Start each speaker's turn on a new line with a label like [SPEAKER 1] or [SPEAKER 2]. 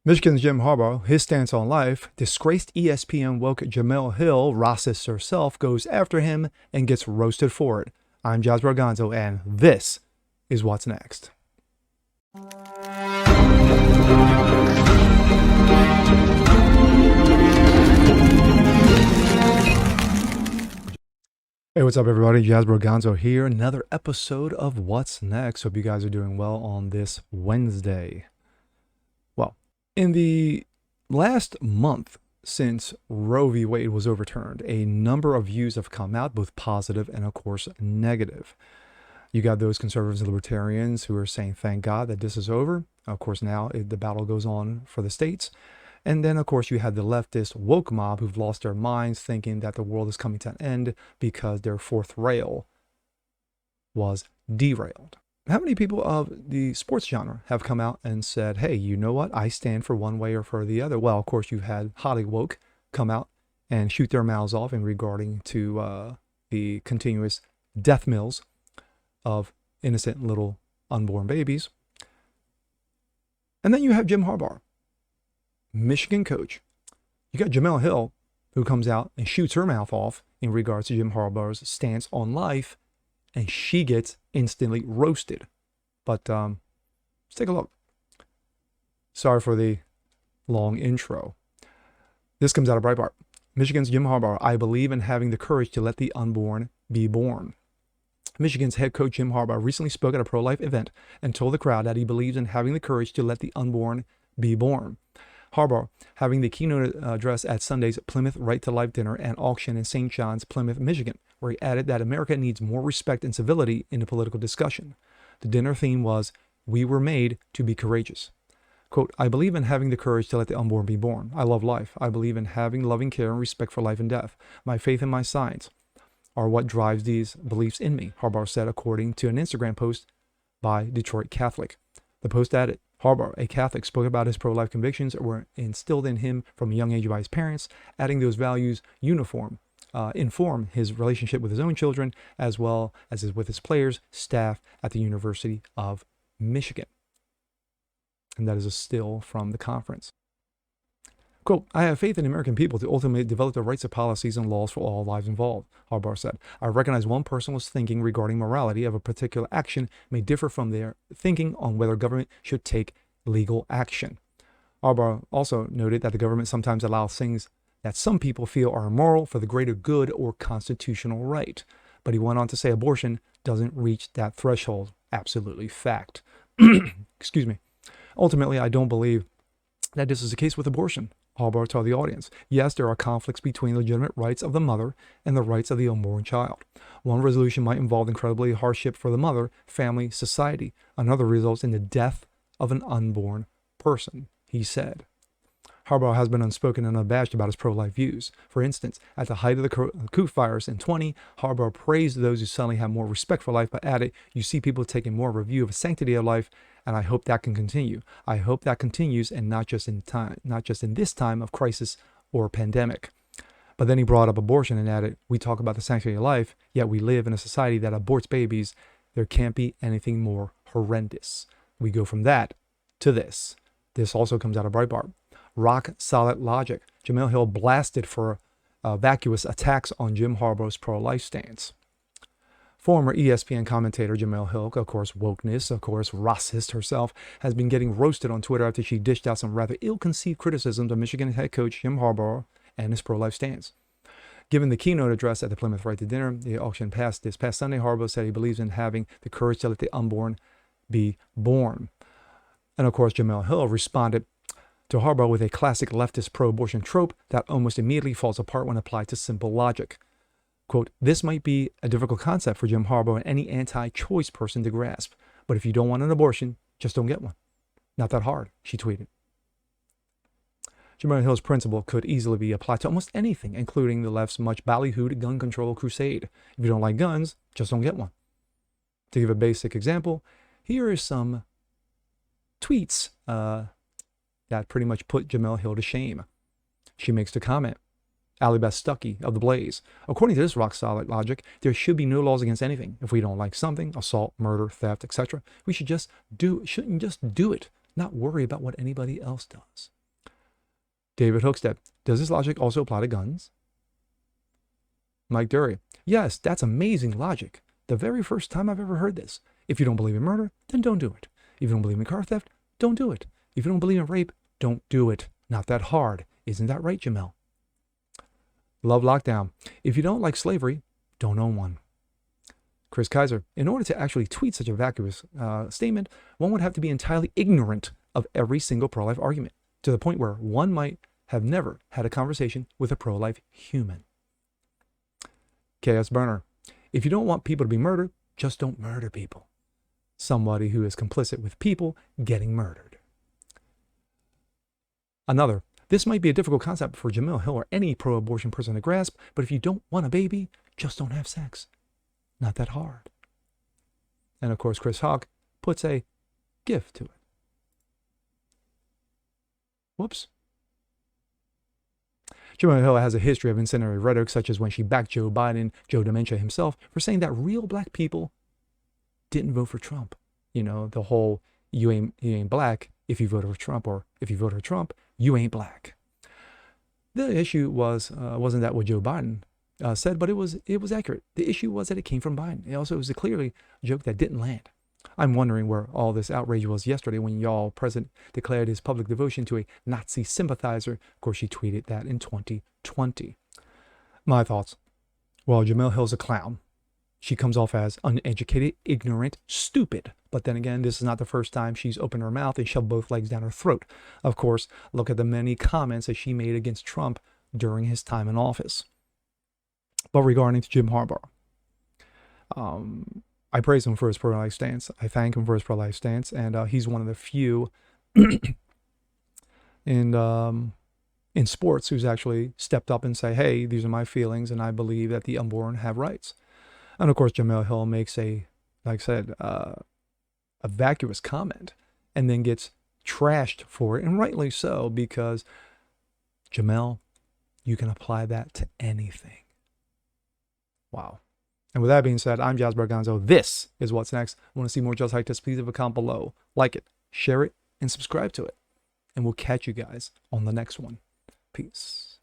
[SPEAKER 1] Michigan's Jim Harbaugh, his stance on life, disgraced ESPNWoke Jemele Hill, racist herself, goes after him and gets roasted for it. I'm Jazz Barganzo, and this is What's Next. Hey, what's up, everybody? Jazz Barganzo here. Another episode of What's Next. Hope you guys are doing well on this Wednesday. Well, in the last month since Roe v. Wade was overturned, a number of views have come out, both positive and, of course, negative. You got those conservatives and libertarians who are saying, thank God that this is over. Of course, now the battle goes on for the states. And then, of course, you had the leftist woke mob who've lost their minds thinking that the world is coming to an end because their fourth rail was derailed. How many people of the sports genre have come out and said, hey, you know what? I stand for one way or for the other. Well, of course, you've had Hollywood come out and shoot their mouths off in regarding to the continuous death mills of innocent little unborn babies. And then you have Jim Harbaugh, Michigan coach. You got Jemele Hill, who comes out and shoots her mouth off in regards to Jim Harbaugh's stance on life, and she gets instantly roasted. But let's take a look. Sorry for the long intro. This comes out of Breitbart. Michigan's Jim Harbaugh, I believe in having the courage to let the unborn be born. Michigan's head coach Jim Harbaugh recently spoke at a pro-life event and told the crowd that he believes in having the courage to let the unborn be born. Harbaugh, having the keynote address at Sunday's Plymouth Right to Life dinner and auction in St. John's, Plymouth, Michigan, where he added that America needs more respect and civility in the political discussion. The dinner theme was, "We were made to be courageous." Quote, I believe in having the courage to let the unborn be born. I love life. I believe in having loving care and respect for life and death. My faith and my science are what drives these beliefs in me, Harbaugh said, according to an Instagram post by Detroit Catholic. The post added, Harbaugh, a Catholic, spoke about his pro-life convictions that were instilled in him from a young age by his parents, adding those values inform his relationship with his own children, as well as with his players, staff at the University of Michigan. And that is a still from the conference. Quote, I have faith in the American people to ultimately develop the rights of policies and laws for all lives involved, Harbaugh said. I recognize one person's thinking regarding morality of a particular action may differ from their thinking on whether government should take legal action. Harbaugh also noted that the government sometimes allows things that some people feel are immoral for the greater good or constitutional right. But he went on to say abortion doesn't reach that threshold. Absolutely fact. Excuse me. Ultimately, I don't believe that this is the case with abortion. Harbaugh told the audience, yes, there are conflicts between legitimate rights of the mother and the rights of the unborn child. One resolution might involve incredibly hardship for the mother, family, society. Another results in the death of an unborn person, he said. Harbaugh has been unspoken and unabashed about his pro-life views. For instance, at the height of the coup fires in 2020, Harbaugh praised those who suddenly have more respect for life, but added, you see people taking more of a view of the sanctity of life, and I hope that can continue. I hope that continues, and not just in this time of crisis or pandemic. But then he brought up abortion and added, we talk about the sanctity of life, yet we live in a society that aborts babies. There can't be anything more horrendous. We go from that to this. This also comes out of Breitbart. Rock solid logic. Jemele Hill blasted for vacuous attacks on Jim Harbaugh's pro-life stance. Former ESPN commentator Jemele Hill, of course, wokeness, of course, racist herself, has been getting roasted on Twitter after she dished out some rather ill-conceived criticisms of Michigan head coach Jim Harbaugh and his pro-life stance. Given the keynote address at the Plymouth Right to Dinner, the auction this past Sunday, Harbaugh said he believes in having the courage to let the unborn be born. And of course, Jemele Hill responded to Harbaugh with a classic leftist pro-abortion trope that almost immediately falls apart when applied to simple logic. Quote, this might be a difficult concept for Jim Harbaugh and any anti-choice person to grasp, but if you don't want an abortion, just don't get one. Not that hard, she tweeted. Jemele Hill's principle could easily be applied to almost anything, including the left's much ballyhooed gun control crusade. If you don't like guns, just don't get one. To give a basic example, here are some tweets that pretty much put Jemele Hill to shame. She makes the comment, Alibeth Stuckey of The Blaze. According to this rock-solid logic, there should be no laws against anything. If we don't like something, assault, murder, theft, etc., we shouldn't just do it. not worry about what anybody else does. David Hookstead, does this logic also apply to guns? Mike Dury, yes, that's amazing logic. The very first time I've ever heard this. If you don't believe in murder, then don't do it. If you don't believe in car theft, don't do it. If you don't believe in rape, don't do it. Not that hard. Isn't that right, Jemele? Love Lockdown, if you don't like slavery, don't own one. Chris Kaiser, in order to actually tweet such a vacuous statement, one would have to be entirely ignorant of every single pro-life argument, to the point where one might have never had a conversation with a pro-life human. Chaos Burner, if you don't want people to be murdered, just don't murder people. Somebody who is complicit with people getting murdered. Another, this might be a difficult concept for Jemele Hill or any pro-abortion person to grasp, but if you don't want a baby, just don't have sex. Not that hard. And of course, Chris Hawk puts a GIF to it. Whoops. Jemele Hill has a history of incendiary rhetoric, such as when she backed Joe Biden, Joe Dementia himself, for saying that real black people didn't vote for Trump. You know, the whole you ain't black if you voted for Trump, or if you voted for Trump, you ain't black. The issue wasn't that what Joe Biden said, but it was accurate. The issue was that it came from Biden. It was clearly a joke that didn't land. I'm wondering where all this outrage was yesterday when y'all president declared his public devotion to a Nazi sympathizer. Of course, she tweeted that in 2020. My thoughts. Well, Jemele Hill's a clown. She comes off as uneducated, ignorant, stupid. But then again, this is not the first time she's opened her mouth and shoved both legs down her throat. Of course, look at the many comments that she made against Trump during his time in office. But regarding to Jim Harbaugh, I praise him for his pro-life stance. I thank him for his pro-life stance, and he's one of the few in sports who's actually stepped up and say, "Hey, these are my feelings, and I believe that the unborn have rights." And of course, Jemele Hill makes a vacuous comment, and then gets trashed for it, and rightly so, because Jemele, you can apply that to anything. Wow. And with that being said, I'm Jazz Berganzo. This is What's Next. I want to see more just like this. Please leave a comment below. Like it, share it, and subscribe to it. And we'll catch you guys on the next one. Peace.